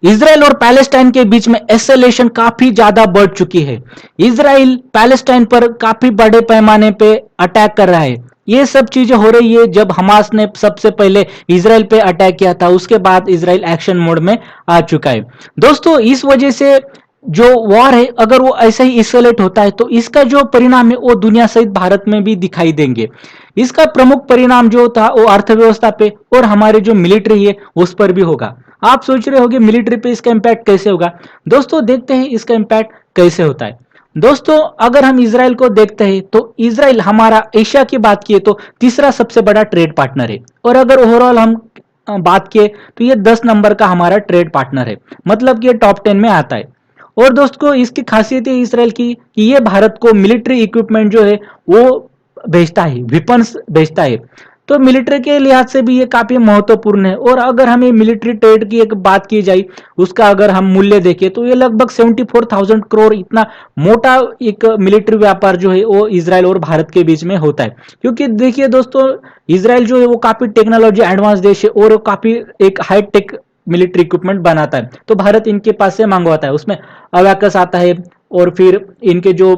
Israel और Palestine के बीच में एस्केलेशन काफी ज्यादा बढ़ चुकी है। इसराइल पैलेस्टाइन पर काफी बड़े पैमाने पे अटैक कर रहा है। ये सब चीजें हो रही है जब हमास ने सबसे पहले इसराइल पे अटैक किया था, उसके बाद इसराइल एक्शन मोड में आ चुका है। दोस्तों इस वजह से जो वॉर है अगर वो ऐसे ही इस्केलेट होता है तो इसका जो परिणाम है वो दुनिया सहित भारत में भी दिखाई देंगे। इसका प्रमुख परिणाम जो था वो अर्थव्यवस्था पे और हमारे जो मिलिट्री है उस पर भी होगा। आप सोच रहे होंगे मिलिट्री पे इसका इंपैक्ट कैसे होगा। दोस्तों देखते हैं इसका इंपैक्ट कैसे होता है। दोस्तों अगर हम इसराइल को देखते हैं तो इसराइल हमारा एशिया की बात किए तो तीसरा सबसे बड़ा ट्रेड पार्टनर है, और अगर ओवरऑल हम बात किए तो ये 10 नंबर का हमारा ट्रेड पार्टनर है, मतलब कि ये टॉप 10 में आता है। और दोस्तों इसकी खासियत है इसराइल की कि ये भारत को मिलिट्री इक्विपमेंट जो है वो भेजता है, वेपन्स भेजता है। तो मिलिट्री के लिहाज से भी ये काफी महत्वपूर्ण है। और अगर हमें मिलिट्री ट्रेड की एक बात की जाए, उसका अगर हम मूल्य देखें तो ये लगभग 74,000 करोड़ इतना मोटा एक मिलिट्री व्यापार जो है वो इसराइल और भारत के बीच में होता है। क्योंकि देखिए दोस्तों इसराइल जो है वो काफी टेक्नोलॉजी एडवांस देश है और काफी एक हाई टेक मिलिट्री इक्विपमेंट बनाता है, तो भारत इनके पास से मंगवाता है। उसमें अवैकस आता है और फिर इनके जो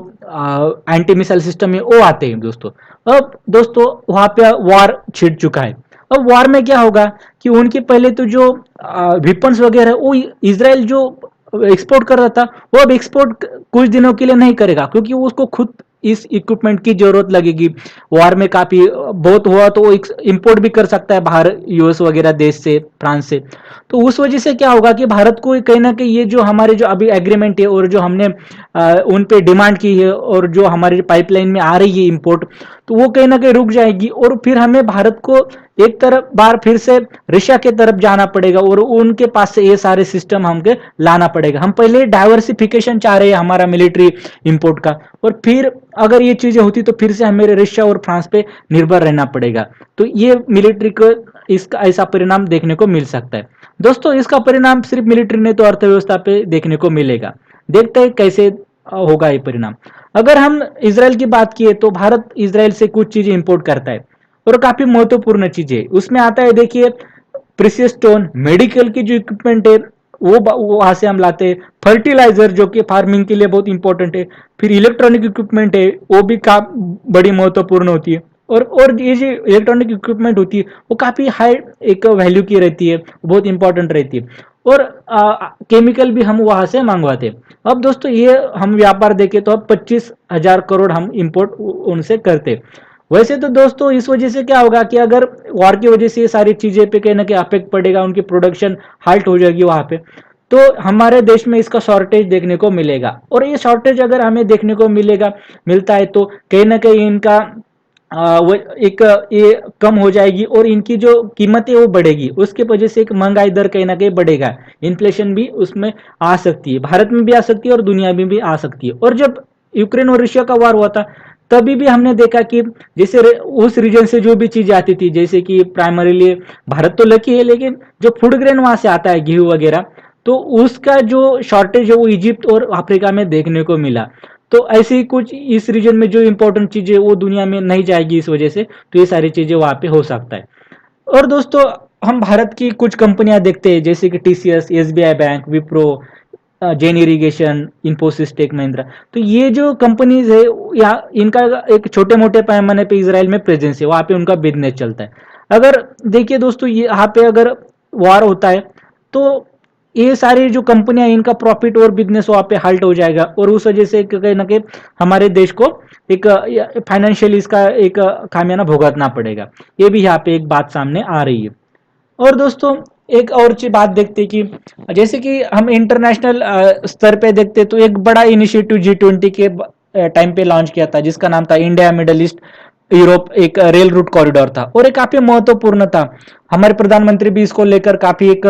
एंटी मिसाइल सिस्टम है वो आते हैं दोस्तों। अब दोस्तों वहां पे वार छिड़ चुका है। अब वार में क्या होगा कि उनके पहले तो जो वेपन्स वगैरह वो इसराइल जो एक्सपोर्ट कर रहा था वो अब एक्सपोर्ट कुछ दिनों के लिए नहीं करेगा, क्योंकि उसको खुद इस इक्विपमेंट की जरूरत लगेगी। वार में काफी बहुत हुआ तो वो इंपोर्ट भी कर सकता है बाहर, यूएस वगैरह देश से, फ्रांस से। तो उस वजह से क्या होगा कि भारत को कहीं ना कहीं ये जो हमारे जो अभी एग्रीमेंट है और जो हमने उन पे डिमांड की है और जो हमारी पाइपलाइन में आ रही है इंपोर्ट, तो वो कहीं ना कहीं रुक जाएगी और फिर हमें भारत को एक तरफ बार फिर से रशिया के तरफ जाना पड़ेगा और उनके पास से ये सारे सिस्टम हमके लाना पड़ेगा। हम पहले डाइवर्सिफिकेशन चाह रहे हैं हमारा मिलिट्री इंपोर्ट का, और फिर अगर ये चीजें होती तो फिर से हमें रशिया और फ्रांस पे निर्भर रहना पड़ेगा। तो ये मिलिट्री को इसका ऐसा परिणाम देखने को मिल सकता है। दोस्तों इसका परिणाम सिर्फ मिलिट्री ने तो अर्थव्यवस्था पे देखने को मिलेगा। देखते हैं कैसे होगा ये परिणाम। अगर हम इसराइल की बात किए तो भारत इसराइल से कुछ चीजें इंपोर्ट करता है और काफी महत्वपूर्ण चीजें उसमें आता है। देखिए प्रीसियस स्टोन, मेडिकल की जो इक्विपमेंट है वो वहां से हम लाते हैं। फर्टिलाइजर जो कि फार्मिंग के लिए बहुत इंपॉर्टेंट है। फिर इलेक्ट्रॉनिक इक्विपमेंट है वो भी बड़ी महत्वपूर्ण होती है। और ये जो इलेक्ट्रॉनिक इक्विपमेंट होती है वो काफी हाई एक वैल्यू की रहती है, बहुत इंपॉर्टेंट रहती है। और केमिकल भी हम वहां से मंगवाते हैं। अब दोस्तों ये हम व्यापार देखें तो अब 25,000 करोड़ हम इंपोर्ट उनसे करते। वैसे तो दोस्तों इस वजह से क्या होगा कि अगर वॉर की वजह से ये सारी चीजें पे कहीं ना कहीं अफेक्ट पड़ेगा, उनकी प्रोडक्शन हाल्ट हो जाएगी वहां पे, तो हमारे देश में इसका शॉर्टेज देखने को मिलेगा। और ये शॉर्टेज अगर हमें देखने को मिलता है तो कहीं ना कहीं इनका वो एक ये कम हो जाएगी और इनकी जो कीमतें वो बढ़ेगी, उसके वजह से एक महंगाई दर कहीं ना कहीं बढ़ेगा। इन्फ्लेशन भी उसमें आ सकती है, भारत में भी आ सकती है और दुनिया में भी आ सकती है। और जब यूक्रेन और रशिया का वार हुआ था तभी भी हमने देखा कि जैसे उस रीजन से जो भी चीजें आती थी, जैसे कि प्राइमरीली भारत तो लकी है लेकिन जो फूड ग्रेन वहां से आता है गेहूं वगैरह, तो उसका जो शॉर्टेज है वो इजिप्ट और अफ्रीका में देखने को मिला। तो ऐसे ही कुछ इस रीजन में जो इंपॉर्टेंट चीजें वो दुनिया में नहीं जाएगी इस वजह से, तो ये सारी चीजें वहां पे हो सकता है। और दोस्तों हम भारत की कुछ कंपनियां देखते हैं जैसे कि टीसीएस, एसबीआई बैंक, विप्रो, जैन इरिगेशन, इंफोसिस, टेक महिंद्रा। तो ये जो कंपनीज है या इनका एक छोटे मोटे पैमाने पे इसराइल में प्रेजेंस है, वहां पे उनका बिजनेस चलता है। अगर देखिए दोस्तों ये यहाँ पे अगर वार होता है तो ये सारी जो कंपनियां इनका प्रॉफिट और बिजनेस वहां पे हाल्ट हो जाएगा और उस वजह से कहीं ना कहीं हमारे देश को एक फाइनेंशियल इसका एक खामियाना भुगतना पड़ेगा। ये भी यहाँ पे एक बात सामने आ रही है। और दोस्तों एक और चीज बात देखते हैं कि जैसे कि हम इंटरनेशनल स्तर पे देखते तो एक बड़ा इनिशिएटिव G20 के टाइम पे लॉन्च किया था जिसका नाम था इंडिया मिडल ईस्ट यूरोप, एक रेल रूट कॉरिडोर था और ये काफी महत्वपूर्ण था। हमारे प्रधानमंत्री भी इसको लेकर काफी एक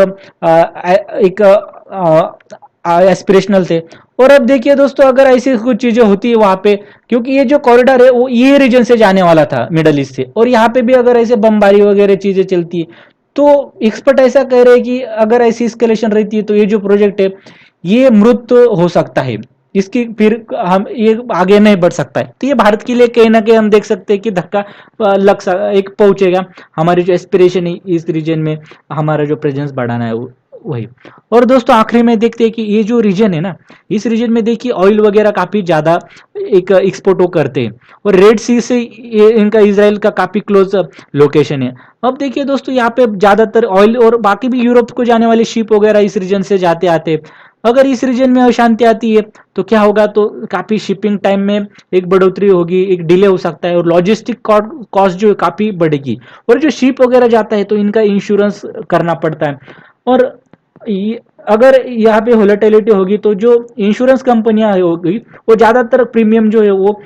एस्पिरेशनल थे। और अब देखिए दोस्तों अगर ऐसी कुछ चीजें होती है वहां पे, क्योंकि ये जो कॉरिडोर है वो ये रीजन से जाने वाला था मिडल ईस्ट से, और यहाँ पे भी अगर ऐसे बमबारी वगैरह चीजें चलती है तो एक्सपर्ट ऐसा कह रहे हैं कि अगर ऐसी एस्केलेशन रहती है तो ये जो प्रोजेक्ट है ये मृत हो सकता है, इसकी फिर हम ये आगे नहीं बढ़ सकता है। तो ये भारत के लिए कहीं ना कहीं हम देख सकते हैं कि धक्का एक पहुंचेगा। हमारी जो एस्पिरेशन है इस रीजन में हमारा जो प्रेजेंस बढ़ाना है वही। और दोस्तों आखिरी में देखते हैं कि ये जो रीजन है ना, इस रीजन में देखिए ऑयल वगैरह काफी ज्यादा एक एक्सपोर्ट वो करते हैं, और रेड सी से ये इनका इसराइल का काफी क्लोज लोकेशन है। अब देखिए दोस्तों यहाँ पे ज्यादातर ऑयल और बाकी भी यूरोप को जाने वाले शिप वगैरह इस रीजन से जाते आते। अगर इस रीजन में अशांति आती है तो क्या होगा, तो काफी शिपिंग टाइम में एक बढ़ोतरी होगी, एक डिले हो सकता है, और लॉजिस्टिक कॉस्ट जो है काफी बढ़ेगी। और जो शिप वगैरह जाता है तो इनका इंश्योरेंस करना पड़ता है। और अगर यहाँ पे वोलेटिलिटी होगी तो जो इंश्योरेंस कंपनियां होगी वो ज्यादातर प्रीमियम जो है वो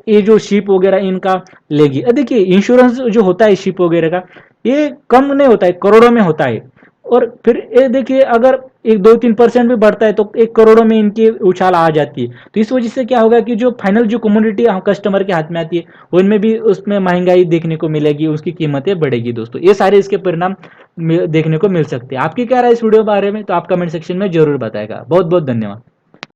ये जो शिप वगैरह इनका लेगी। देखिए इंश्योरेंस जो होता है शिप वगैरह का, ये कम नहीं होता है, करोड़ों में होता है। और फिर ये देखिए अगर 1-2-3% भी बढ़ता है तो 1 करोड़ों में इनकी उछाल आ जाती है। तो इस वजह से क्या होगा कि जो फाइनल जो कमोडिटी कस्टमर के हाथ में आती है उनमें भी उसमें महंगाई देखने को मिलेगी, उसकी कीमतें बढ़ेगी। दोस्तों ये सारे इसके परिणाम देखने को मिल सकते हैं। आपकी क्या राय इस वीडियो के बारे में, तो आप कमेंट सेक्शन में जरूर बताएगा। बहुत बहुत धन्यवाद।